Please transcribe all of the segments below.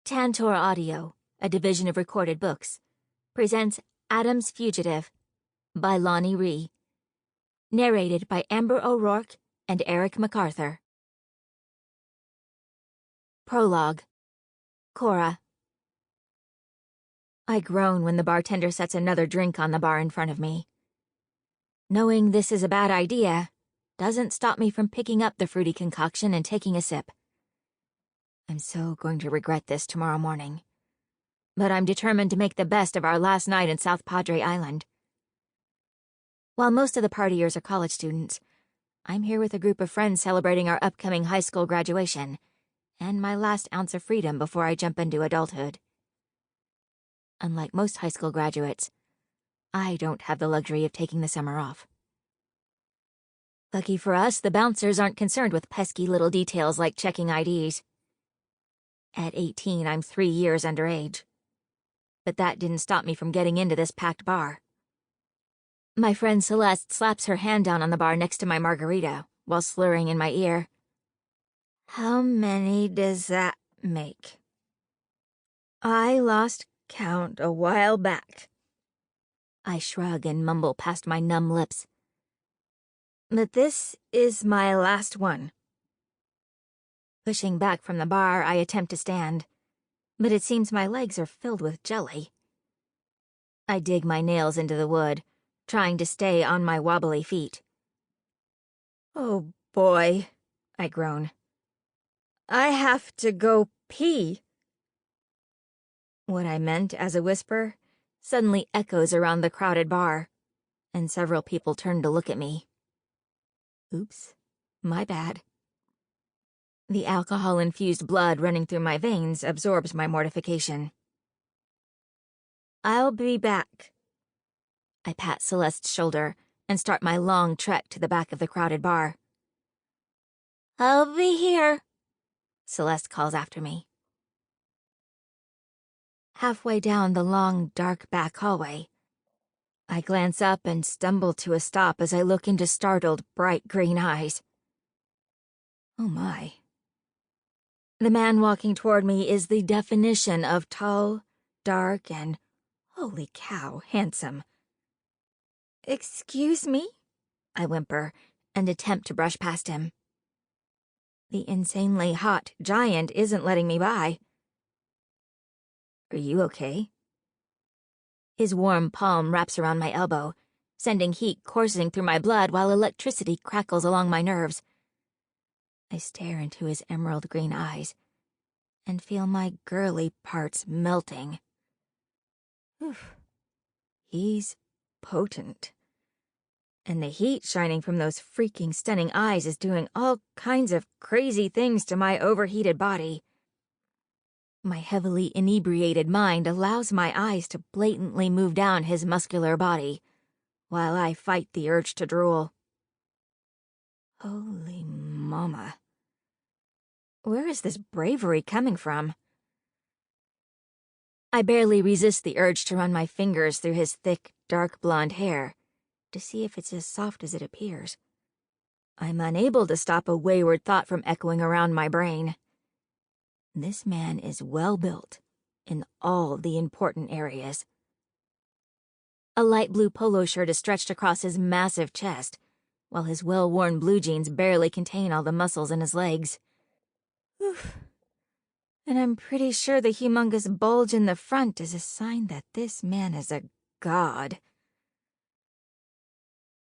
Tantor Audio, a division of Recorded Books, presents Adam's Fugitive by Loni Ree. Narrated by Amber O'Rourke and Eric Macarthur. Prologue. Cora. I groan when the bartender sets another drink on the bar in front of me. Knowing this is a bad idea doesn't stop me from picking up the fruity concoction and taking a sip. I'm so going to regret this tomorrow morning. But I'm determined to make the best of our last night in South Padre Island. While most of the partiers are college students, I'm here with a group of friends celebrating our upcoming high school graduation and my last ounce of freedom before I jump into adulthood. Unlike most high school graduates, I don't have the luxury of taking the summer off. Lucky for us, the bouncers aren't concerned with pesky little details like checking IDs. At 18, I'm 3 years underage. But that didn't stop me from getting into this packed bar. My friend Celeste slaps her hand down on the bar next to my margarita while slurring in my ear. "How many does that make? I lost count a while back." I shrug and mumble past my numb lips. "But this is my last one." Pushing back from the bar, I attempt to stand, but it seems my legs are filled with jelly. I dig my nails into the wood, trying to stay on my wobbly feet. "Oh boy," I groan. "I have to go pee." What I meant as a whisper suddenly echoes around the crowded bar, and several people turn to look at me. Oops, my bad. The alcohol-infused blood running through my veins absorbs my mortification. "I'll be back." I pat Celeste's shoulder and start my long trek to the back of the crowded bar. "I'll be here," Celeste calls after me. Halfway down the long, dark back hallway, I glance up and stumble to a stop as I look into startled, bright green eyes. Oh my. The man walking toward me is the definition of tall, dark, and, holy cow, handsome. "Excuse me?" I whimper and attempt to brush past him. The insanely hot giant isn't letting me by. "Are you okay?" His warm palm wraps around my elbow, sending heat coursing through my blood while electricity crackles along my nerves. I stare into his emerald green eyes and feel my girly parts melting. Oof. He's potent. And the heat shining from those freaking stunning eyes is doing all kinds of crazy things to my overheated body. My heavily inebriated mind allows my eyes to blatantly move down his muscular body, while I fight the urge to drool. Holy mama. Where is this bravery coming from? I barely resist the urge to run my fingers through his thick, dark blonde hair to see if it's as soft as it appears. I'm unable to stop a wayward thought from echoing around my brain. This man is well built in all the important areas. A light blue polo shirt is stretched across his massive chest, while his well-worn blue jeans barely contain all the muscles in his legs. Oof. And I'm pretty sure the humongous bulge in the front is a sign that this man is a god.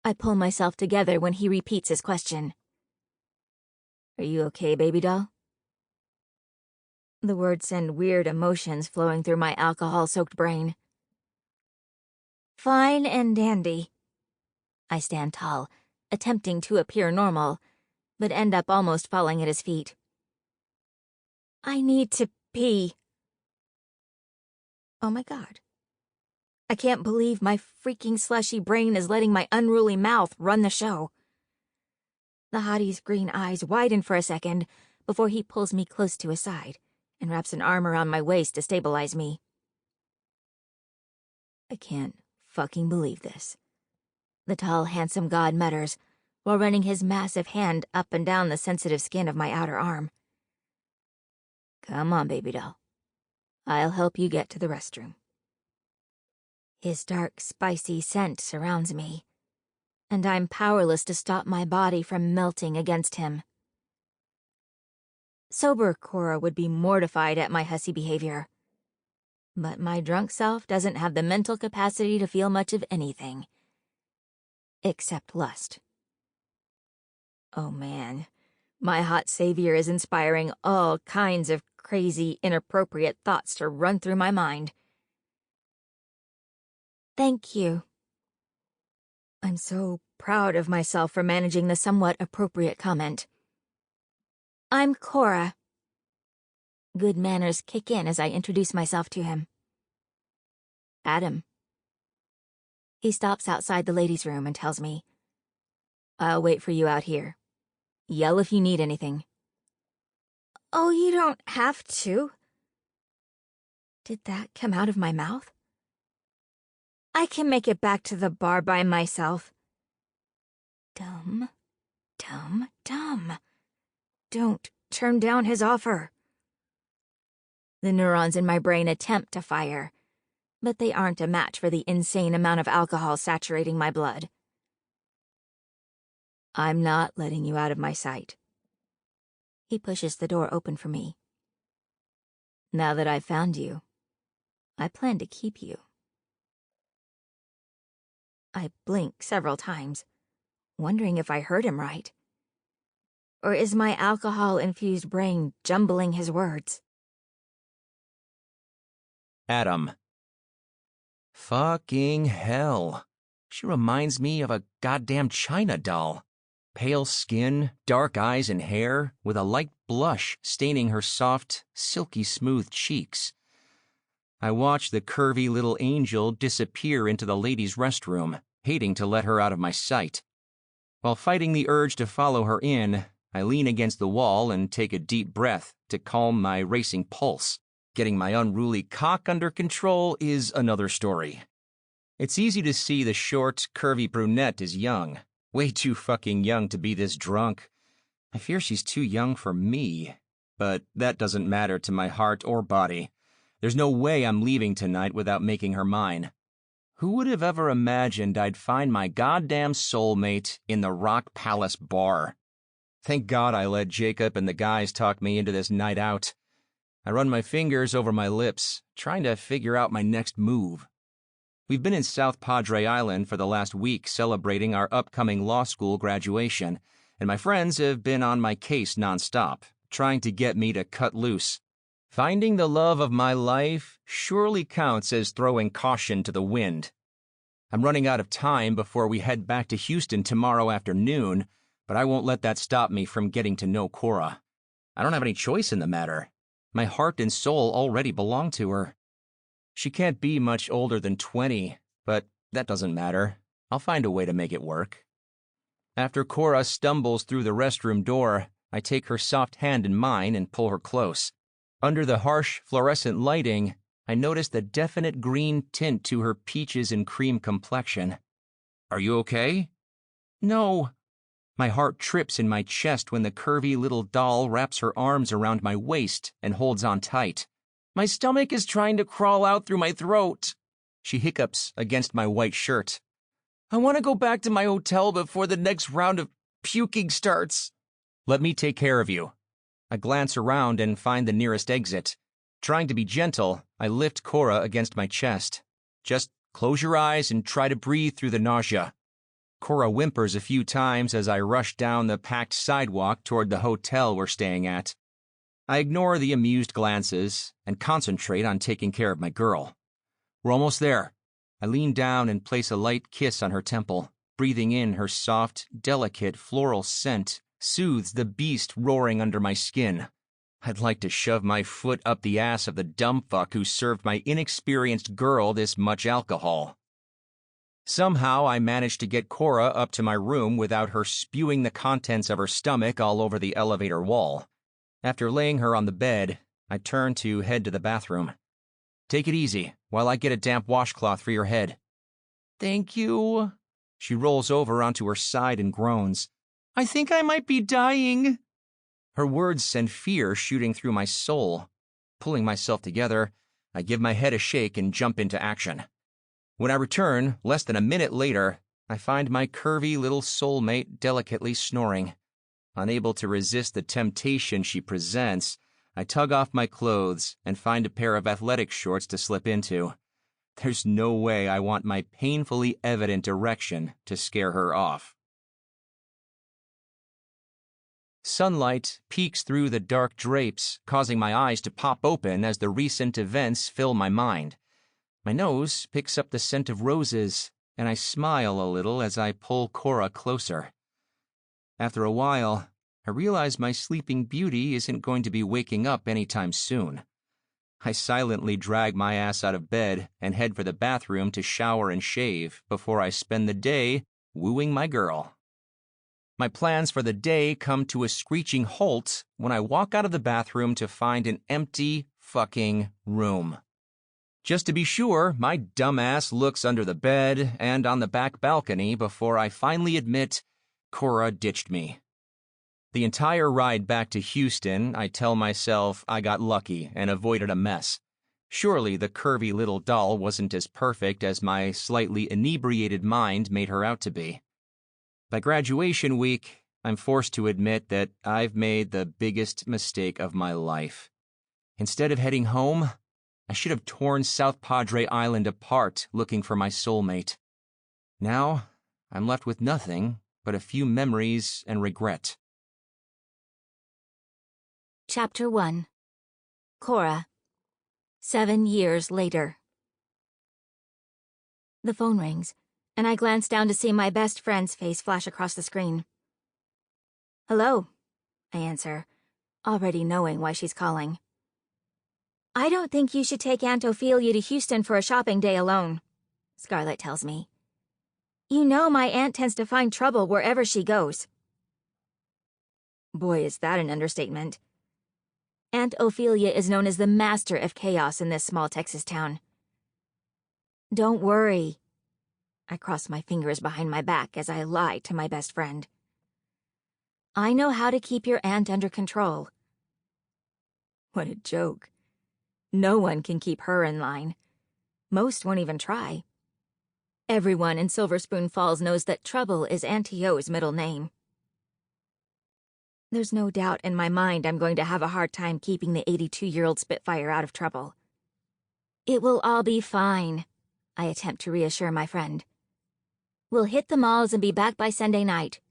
I pull myself together when he repeats his question. "Are you okay, baby doll?" The words send weird emotions flowing through my alcohol-soaked brain. "Fine and dandy." I stand tall, attempting to appear normal, but end up almost falling at his feet. "I need to pee." Oh my god. I can't believe my freaking slushy brain is letting my unruly mouth run the show. The hottie's green eyes widen for a second before he pulls me close to his side and wraps an arm around my waist to stabilize me. I can't fucking believe this. The tall, handsome god mutters while running his massive hand up and down the sensitive skin of my outer arm. "Come on, baby doll. I'll help you get to the restroom. His dark, spicy scent surrounds me, and I'm powerless to stop my body from melting against him. Sober Cora would be mortified at my hussy behavior, but my drunk self doesn't have the mental capacity to feel much of anything, except lust. Oh man, my hot savior is inspiring all kinds of crazy, inappropriate thoughts to run through my mind. Thank you. I'm so proud of myself for managing the somewhat appropriate comment. I'm Cora. Good manners kick in as I introduce myself to him. Adam. He stops outside the ladies' room and tells me, I'll wait for you out here. Yell if you need anything. Oh, you don't have to. Did that come out of my mouth? I can make it back to the bar by myself. Dumb, dumb, dumb. Don't turn down his offer. The neurons in my brain attempt to fire, but they aren't a match for the insane amount of alcohol saturating my blood. I'm not letting you out of my sight. He pushes the door open for me. Now that I've found you, I plan to keep you. I blink several times, wondering if I heard him right. Or is my alcohol-infused brain jumbling his words? Adam. Fucking hell. She reminds me of a goddamn China doll. Pale skin, dark eyes and hair, with a light blush staining her soft, silky smooth cheeks. I watch the curvy little angel disappear into the ladies' restroom, hating to let her out of my sight. While fighting the urge to follow her in, I lean against the wall and take a deep breath to calm my racing pulse. Getting my unruly cock under control is another story. It's easy to see the short, curvy brunette is young. Way too fucking young to be this drunk. I fear she's too young for me. But that doesn't matter to my heart or body. There's no way I'm leaving tonight without making her mine. Who would have ever imagined I'd find my goddamn soulmate in the Rock Palace bar? Thank God I let Jacob and the guys talk me into this night out. I run my fingers over my lips, trying to figure out my next move. We've been in South Padre Island for the last week celebrating our upcoming law school graduation, and my friends have been on my case nonstop, trying to get me to cut loose. Finding the love of my life surely counts as throwing caution to the wind. I'm running out of time before we head back to Houston tomorrow afternoon, but I won't let that stop me from getting to know Cora. I don't have any choice in the matter. My heart and soul already belong to her. She can't be much older than 20, but that doesn't matter. I'll find a way to make it work. After Cora stumbles through the restroom door, I take her soft hand in mine and pull her close. Under the harsh fluorescent lighting, I notice the definite green tint to her peaches and cream complexion. Are you okay? No. My heart trips in my chest when the curvy little doll wraps her arms around my waist and holds on tight. My stomach is trying to crawl out through my throat. She hiccups against my white shirt. I want to go back to my hotel before the next round of puking starts. Let me take care of you. I glance around and find the nearest exit. Trying to be gentle, I lift Cora against my chest. Just close your eyes and try to breathe through the nausea. Cora whimpers a few times as I rush down the packed sidewalk toward the hotel we're staying at. I ignore the amused glances and concentrate on taking care of my girl. We're almost there. I lean down and place a light kiss on her temple. Breathing in her soft, delicate floral scent soothes the beast roaring under my skin. I'd like to shove my foot up the ass of the dumb fuck who served my inexperienced girl this much alcohol. Somehow I managed to get Cora up to my room without her spewing the contents of her stomach all over the elevator wall. After laying her on the bed, I turn to head to the bathroom. Take it easy while I get a damp washcloth for your head. Thank you. She rolls over onto her side and groans. I think I might be dying. Her words send fear shooting through my soul. Pulling myself together, I give my head a shake and jump into action. When I return, less than a minute later, I find my curvy little soulmate delicately snoring. Unable to resist the temptation she presents, I tug off my clothes and find a pair of athletic shorts to slip into. There's no way I want my painfully evident erection to scare her off. Sunlight peeks through the dark drapes, causing my eyes to pop open as the recent events fill my mind. My nose picks up the scent of roses, and I smile a little as I pull Cora closer. After a while, I realize my sleeping beauty isn't going to be waking up anytime soon. I silently drag my ass out of bed and head for the bathroom to shower and shave before I spend the day wooing my girl. My plans for the day come to a screeching halt when I walk out of the bathroom to find an empty fucking room. Just to be sure, my dumbass looks under the bed and on the back balcony before I finally admit Cora ditched me. The entire ride back to Houston, I tell myself I got lucky and avoided a mess. Surely the curvy little doll wasn't as perfect as my slightly inebriated mind made her out to be. By graduation week, I'm forced to admit that I've made the biggest mistake of my life. Instead of heading home, I should have torn South Padre Island apart looking for my soulmate. Now, I'm left with nothing but a few memories and regret. Chapter 1. Cora. 7 years later. The phone rings, and I glance down to see my best friend's face flash across the screen. Hello, I answer, already knowing why she's calling. I don't think you should take Aunt Ophelia to Houston for a shopping day alone, Scarlett tells me. You know my aunt tends to find trouble wherever she goes. Boy, is that an understatement. Aunt Ophelia is known as the master of chaos in this small Texas town. Don't worry. I cross my fingers behind my back as I lie to my best friend. I know how to keep your aunt under control. What a joke. No one can keep her in line. Most won't even try. Everyone in Silver Spoon Falls knows that Trouble is Auntie O's middle name. There's no doubt in my mind I'm going to have a hard time keeping the 82-year-old Spitfire out of trouble. It will all be fine, I attempt to reassure my friend. We'll hit the malls and be back by Sunday night.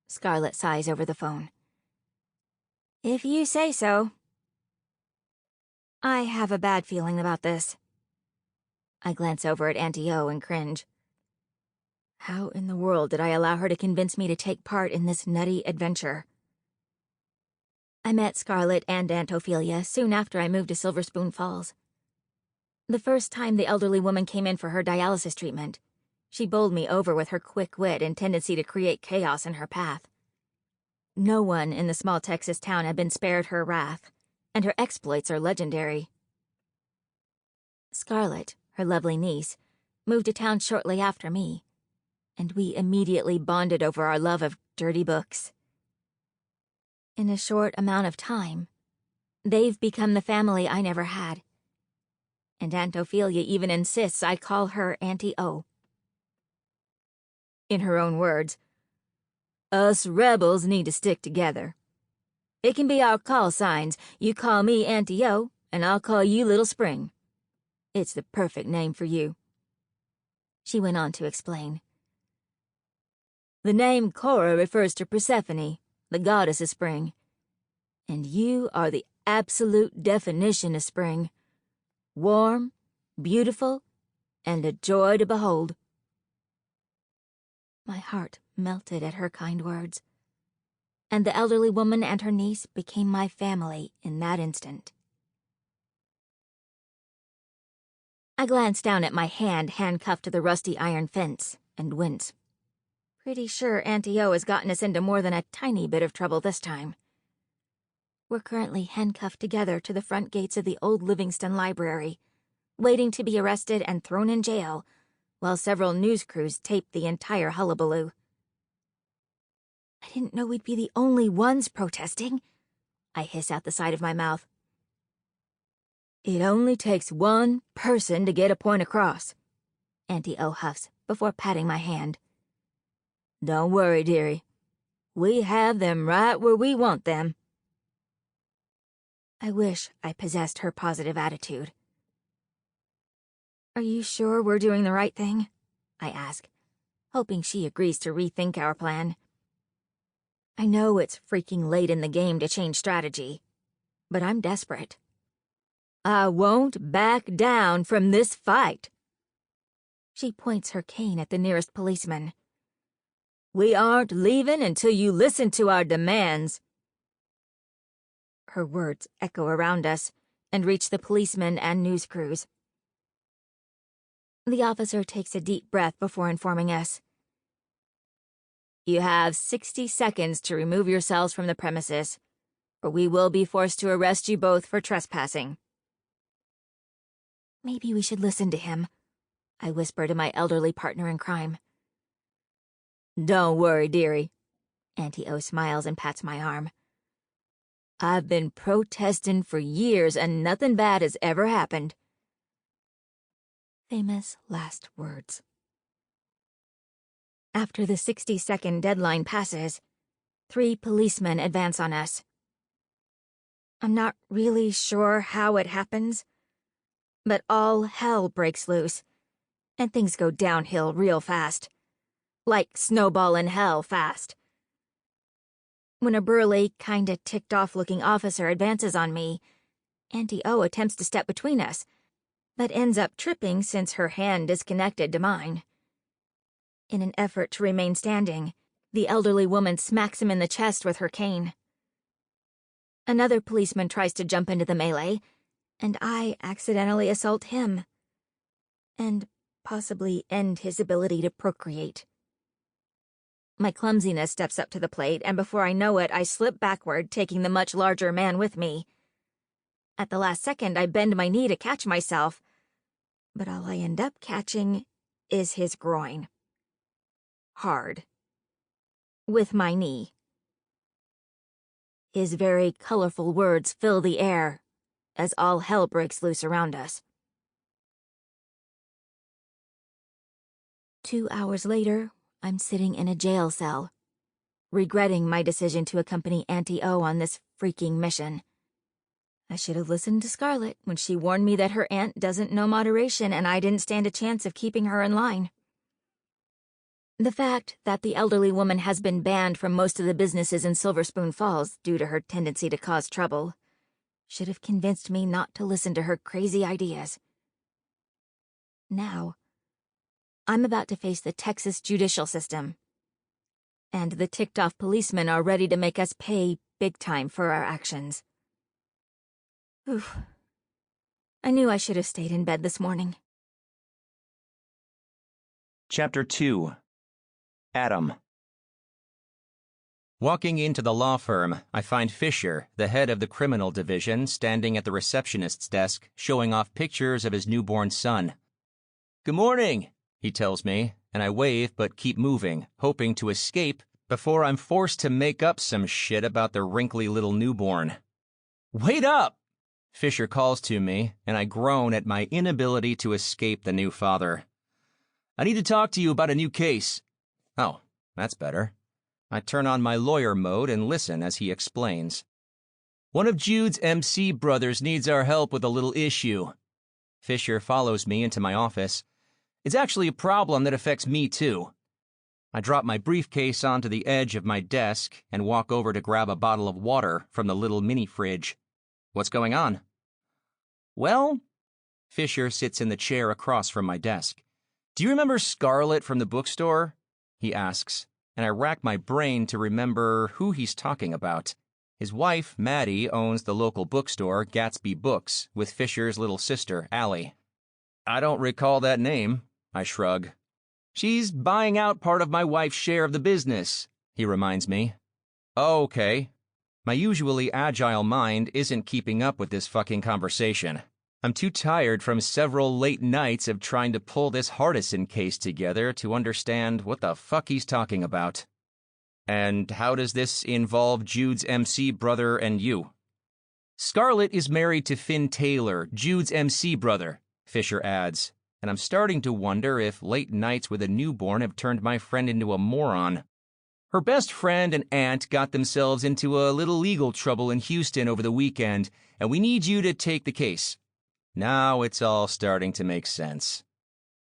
Scarlett sighs over the phone. If you say so. I have a bad feeling about this. I glance over at Auntie O and cringe. How in the world did I allow her to convince me to take part in this nutty adventure? I met Scarlett and Aunt Ophelia soon after I moved to Silver Spoon Falls. The first time the elderly woman came in for her dialysis treatment, she bowled me over with her quick wit and tendency to create chaos in her path. No one in the small Texas town had been spared her wrath, and her exploits are legendary. Scarlett, her lovely niece, moved to town shortly after me, and we immediately bonded over our love of dirty books. In a short amount of time, they've become the family I never had, and Aunt Ophelia even insists I call her Auntie O. In her own words, us rebels need to stick together. It can be our call signs. You call me Auntie O, and I'll call you Little Spring. It's the perfect name for you. She went on to explain. The name Cora refers to Persephone, the goddess of spring. And you are the absolute definition of spring. Warm, beautiful, and a joy to behold. My heart melted at her kind words, and the elderly woman and her niece became my family in that instant. I glanced down at my hand handcuffed to the rusty iron fence and winced. Pretty sure Auntie O has gotten us into more than a tiny bit of trouble this time. We're currently handcuffed together to the front gates of the old Livingston Library, waiting to be arrested and thrown in jail, while several news crews tape the entire hullabaloo. I didn't know we'd be the only ones protesting, I hiss out the side of my mouth. It only takes one person to get a point across, Auntie O huffs before patting my hand. Don't worry, dearie. We have them right where we want them. I wish I possessed her positive attitude. Are you sure we're doing the right thing? I ask, hoping she agrees to rethink our plan. I know it's freaking late in the game to change strategy, but I'm desperate. I won't back down from this fight. She points her cane at the nearest policeman. We aren't leaving until you listen to our demands. Her words echo around us and reach the policemen and news crews. The officer takes a deep breath before informing us. You have 60 seconds to remove yourselves from the premises, or we will be forced to arrest you both for trespassing. Maybe we should listen to him, I whisper to my elderly partner in crime. Don't worry, dearie. Auntie O smiles and pats my arm. I've been protesting for years and nothing bad has ever happened. Famous last words. After the 60-second deadline passes, 3 policemen advance on us. I'm not really sure how it happens, but all hell breaks loose, and things go downhill real fast. Like snowball in hell fast. When a burly, kinda ticked-off-looking officer advances on me, Auntie O attempts to step between us, but ends up tripping since her hand is connected to mine. In an effort to remain standing, the elderly woman smacks him in the chest with her cane. Another policeman tries to jump into the melee, and I accidentally assault him. And possibly end his ability to procreate. My clumsiness steps up to the plate, and before I know it, I slip backward, taking the much larger man with me. At the last second, I bend my knee to catch myself, but all I end up catching is his groin. Hard. With my knee. His very colorful words fill the air as all hell breaks loose around us. 2 hours later, I'm sitting in a jail cell, regretting my decision to accompany Auntie O on this freaking mission. I should have listened to Scarlett when she warned me that her aunt doesn't know moderation and I didn't stand a chance of keeping her in line. The fact that the elderly woman has been banned from most of the businesses in Silver Spoon Falls due to her tendency to cause trouble should have convinced me not to listen to her crazy ideas. Now, I'm about to face the Texas judicial system, and the ticked-off policemen are ready to make us pay big time for our actions. Oof. I knew I should have stayed in bed this morning. Chapter 2. Adam. Walking into the law firm, I find Fisher, the head of the criminal division, standing at the receptionist's desk, showing off pictures of his newborn son. Good morning, he tells me, and I wave but keep moving, hoping to escape before I'm forced to make up some shit about the wrinkly little newborn. Wait up! Fisher calls to me, and I groan at my inability to escape the new father. I need to talk to you about a new case. Oh, that's better. I turn on my lawyer mode and listen as he explains. One of Jude's MC brothers needs our help with a little issue. Fisher follows me into my office. It's actually a problem that affects me too. I drop my briefcase onto the edge of my desk and walk over to grab a bottle of water from the little mini fridge. What's going on? Well, Fisher sits in the chair across from my desk. Do you remember Scarlett from the bookstore? He asks, and I rack my brain to remember who he's talking about. His wife, Maddie, owns the local bookstore, Gatsby Books, with Fisher's little sister, Allie. I don't recall that name, I shrug. She's buying out part of my wife's share of the business, he reminds me. Oh, okay. My usually agile mind isn't keeping up with this fucking conversation. I'm too tired from several late nights of trying to pull this Hardison case together to understand what the fuck he's talking about. And how does this involve Jude's MC brother and you? Scarlett is married to Finn Taylor, Jude's MC brother, Fisher adds, and I'm starting to wonder if late nights with a newborn have turned my friend into a moron. Her best friend and aunt got themselves into a little legal trouble in Houston over the weekend, and we need you to take the case. Now it's all starting to make sense.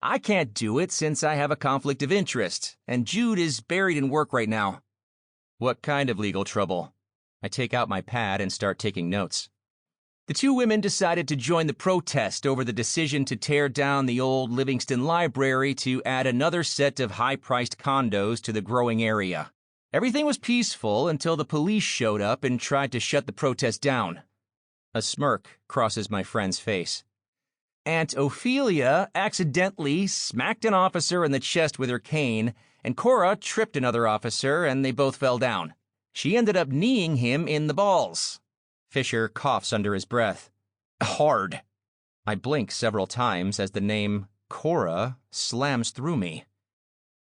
I can't do it since I have a conflict of interest, and Jude is buried in work right now. What kind of legal trouble? I take out my pad and start taking notes. The two women decided to join the protest over the decision to tear down the old Livingston Library to add another set of high-priced condos to the growing area. Everything was peaceful until the police showed up and tried to shut the protest down. A smirk crosses my friend's face. Aunt Ophelia accidentally smacked an officer in the chest with her cane, and Cora tripped another officer, and they both fell down. She ended up kneeing him in the balls. Fisher coughs under his breath. Hard. I blink several times as the name Cora slams through me.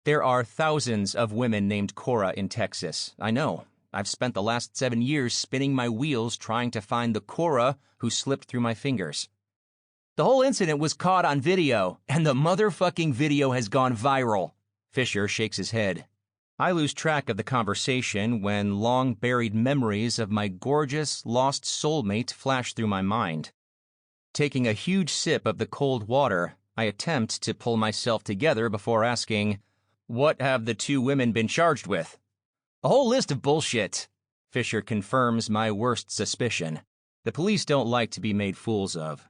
There are thousands of women named Cora in Texas. I know. I've spent the last 7 years spinning my wheels trying to find the Cora who slipped through my fingers. The whole incident was caught on video, and the motherfucking video has gone viral. Fisher shakes his head. I lose track of the conversation when long-buried memories of my gorgeous, lost soulmate flash through my mind. Taking a huge sip of the cold water, I attempt to pull myself together before asking, "What have the two women been charged with?" "A whole list of bullshit." Fisher confirms my worst suspicion. The police don't like to be made fools of.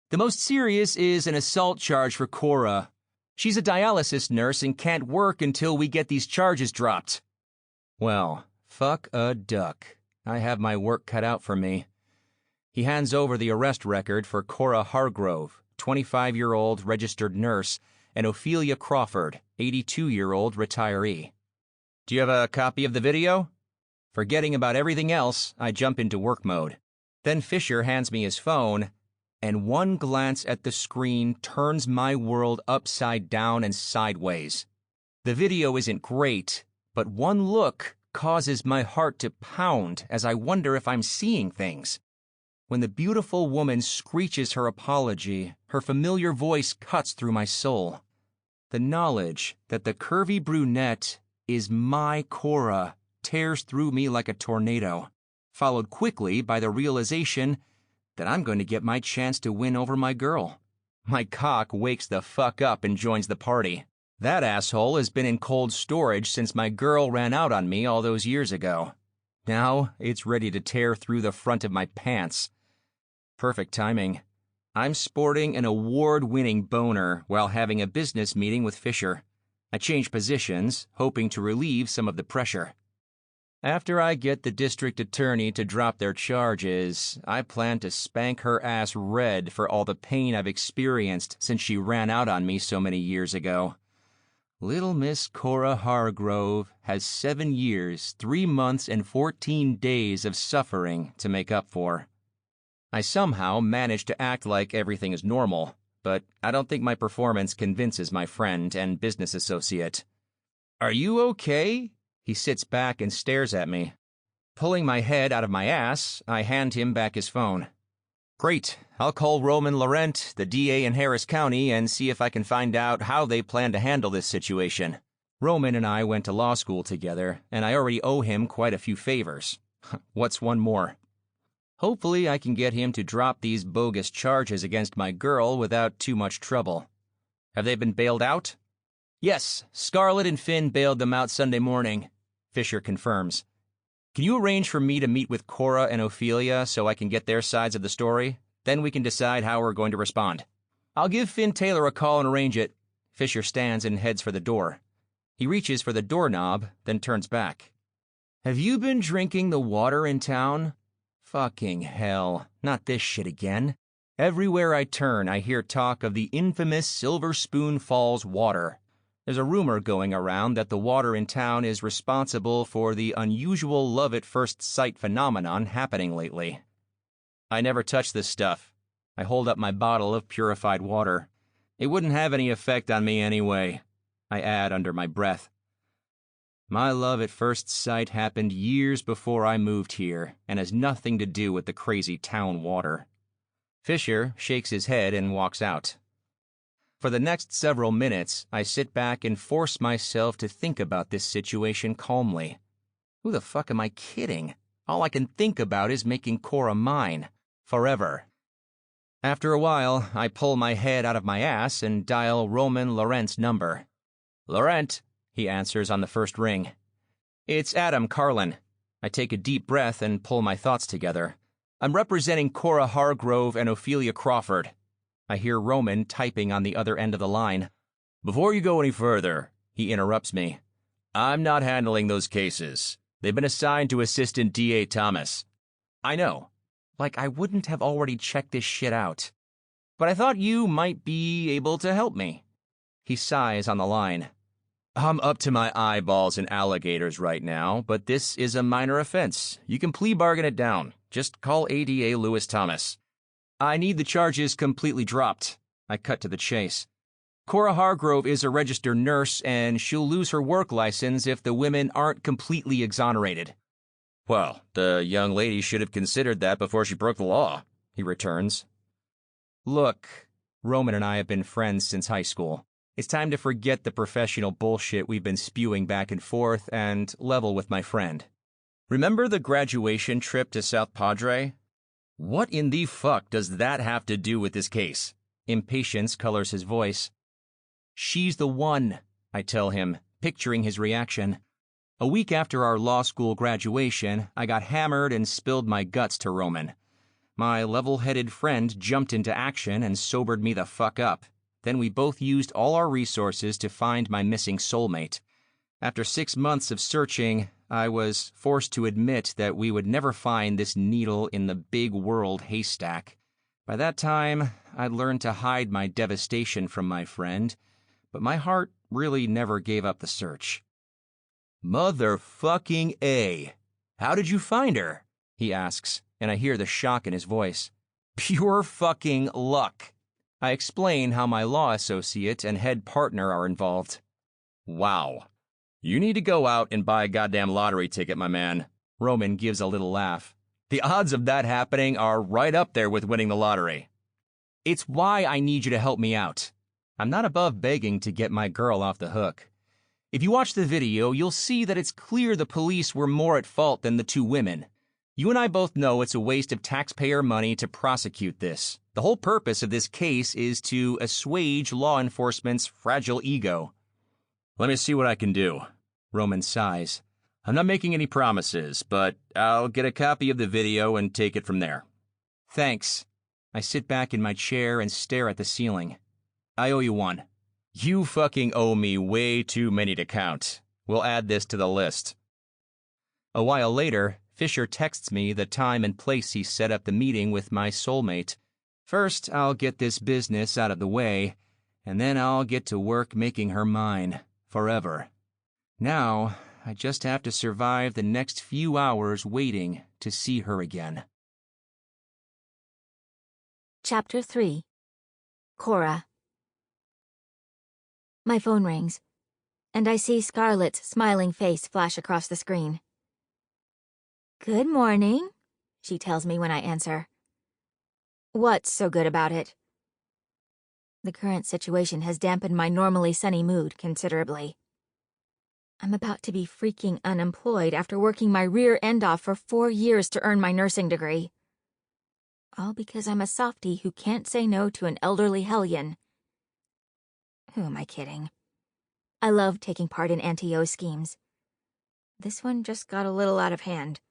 The most serious is an assault charge for Cora. She's a dialysis nurse and can't work until we get these charges dropped. Well, fuck a duck. I have my work cut out for me. He hands over the arrest record for Cora Hargrove, 25-year-old registered nurse, and Ophelia Crawford, 82-year-old retiree. Do you have a copy of the video? Forgetting about everything else, I jump into work mode. Then Fisher hands me his phone, and one glance at the screen turns my world upside down and sideways. The video isn't great, but one look causes my heart to pound as I wonder if I'm seeing things. When the beautiful woman screeches her apology, her familiar voice cuts through my soul. The knowledge that the curvy brunette is my Cora tears through me like a tornado, followed quickly by the realization that I'm going to get my chance to win over my girl. My cock wakes the fuck up and joins the party. That asshole has been in cold storage since my girl ran out on me all those years ago. Now it's ready to tear through the front of my pants. Perfect timing. I'm sporting an award-winning boner while having a business meeting with Fisher. I change positions, hoping to relieve some of the pressure. After I get the district attorney to drop their charges, I plan to spank her ass red for all the pain I've experienced since she ran out on me so many years ago. Little Miss Cora Hargrove has 7 years, 3 months, and 14 days of suffering to make up for. I somehow manage to act like everything is normal, but I don't think my performance convinces my friend and business associate. "Are you okay?" He sits back and stares at me. Pulling my head out of my ass, I hand him back his phone. "Great. I'll call Roman Laurent, the DA in Harris County, and see if I can find out how they plan to handle this situation. Roman and I went to law school together, and I already owe him quite a few favors. What's one more? Hopefully I can get him to drop these bogus charges against my girl without too much trouble. Have they been bailed out?" "Yes, Scarlett and Finn bailed them out Sunday morning," Fisher confirms. "Can you arrange for me to meet with Cora and Ophelia so I can get their sides of the story? Then we can decide how we're going to respond." "I'll give Finn Taylor a call and arrange it." Fisher stands and heads for the door. He reaches for the doorknob, then turns back. "Have you been drinking the water in town?" Fucking hell, not this shit again. Everywhere I turn, I hear talk of the infamous Silver Spoon Falls water. There's a rumor going around that the water in town is responsible for the unusual love-at-first-sight phenomenon happening lately. I never touch this stuff. I hold up my bottle of purified water. It wouldn't have any effect on me anyway, I add under my breath. My love at first sight happened years before I moved here and has nothing to do with the crazy town water. Fisher shakes his head and walks out. For the next several minutes, I sit back and force myself to think about this situation calmly. Who the fuck am I kidding? All I can think about is making Cora mine. Forever. After a while, I pull my head out of my ass and dial Roman Laurent's number. "Laurent," he answers on the first ring. "It's Adam Carlin." I take a deep breath and pull my thoughts together. "I'm representing Cora Hargrove and Ophelia Crawford." I hear Roman typing on the other end of the line. "Before you go any further," he interrupts me, "I'm not handling those cases. They've been assigned to Assistant DA Thomas." I know. Like I wouldn't have already checked this shit out. "But I thought you might be able to help me." He sighs on the line. "I'm up to my eyeballs in alligators right now, but this is a minor offense. You can plea bargain it down. Just call ADA Lewis Thomas." "I need the charges completely dropped." I cut to the chase. "Cora Hargrove is a registered nurse, and she'll lose her work license if the women aren't completely exonerated." "Well, the young lady should have considered that before she broke the law," he returns. "Look, Roman and I have been friends since high school. It's time to forget the professional bullshit we've been spewing back and forth and level with my friend. Remember the graduation trip to South Padre? What in the fuck does that have to do with this case?" Impatience colors his voice. "She's the one," I tell him, picturing his reaction. A week after our law school graduation, I got hammered and spilled my guts to Roman. My level-headed friend jumped into action and sobered me the fuck up. Then we both used all our resources to find my missing soulmate. After 6 months of searching, I was forced to admit that we would never find this needle in the big world haystack. By that time, I'd learned to hide my devastation from my friend, but my heart really never gave up the search. "Motherfucking A. How did you find her?" he asks, and I hear the shock in his voice. "Pure fucking luck." I explain how my law associate and head partner are involved. "Wow. You need to go out and buy a goddamn lottery ticket, my man." Roman gives a little laugh. "The odds of that happening are right up there with winning the lottery." "It's why I need you to help me out. I'm not above begging to get my girl off the hook. If you watch the video, you'll see that it's clear the police were more at fault than the two women. You and I both know it's a waste of taxpayer money to prosecute this. The whole purpose of this case is to assuage law enforcement's fragile ego." "Let me see what I can do." Roman sighs. "I'm not making any promises, but I'll get a copy of the video and take it from there." "Thanks." I sit back in my chair and stare at the ceiling. "I owe you one." "You fucking owe me way too many to count. We'll add this to the list." A while later, Fisher texts me the time and place he set up the meeting with my soulmate. First, I'll get this business out of the way, and then I'll get to work making her mine, forever. Now, I just have to survive the next few hours waiting to see her again. Chapter 3. Cora. My phone rings, and I see Scarlett's smiling face flash across the screen. "Good morning," she tells me when I answer. "What's so good about it?" The current situation has dampened my normally sunny mood considerably. I'm about to be freaking unemployed after working my rear end off for 4 years to earn my nursing degree. All because I'm a softie who can't say no to an elderly hellion. Who am I kidding? I love taking part in anti-O schemes. This one just got a little out of hand.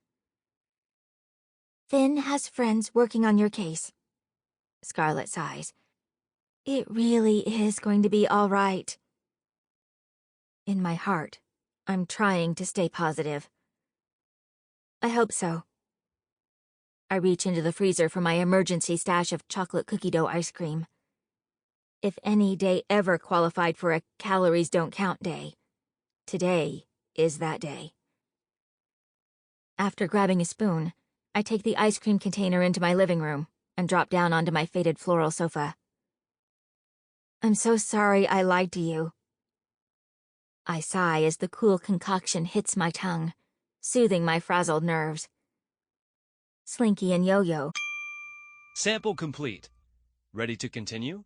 "Finn has friends working on your case." Scarlett sighs. "It really is going to be all right." In my heart, I'm trying to stay positive. I hope so. I reach into the freezer for my emergency stash of chocolate cookie dough ice cream. If any day ever qualified for a calories don't count day, today is that day. After grabbing a spoon, I take the ice cream container into my living room and drop down onto my faded floral sofa. "I'm so sorry I lied to you." I sigh as the cool concoction hits my tongue, soothing my frazzled nerves. Slinky and Yo-Yo. Sample complete. Ready to continue?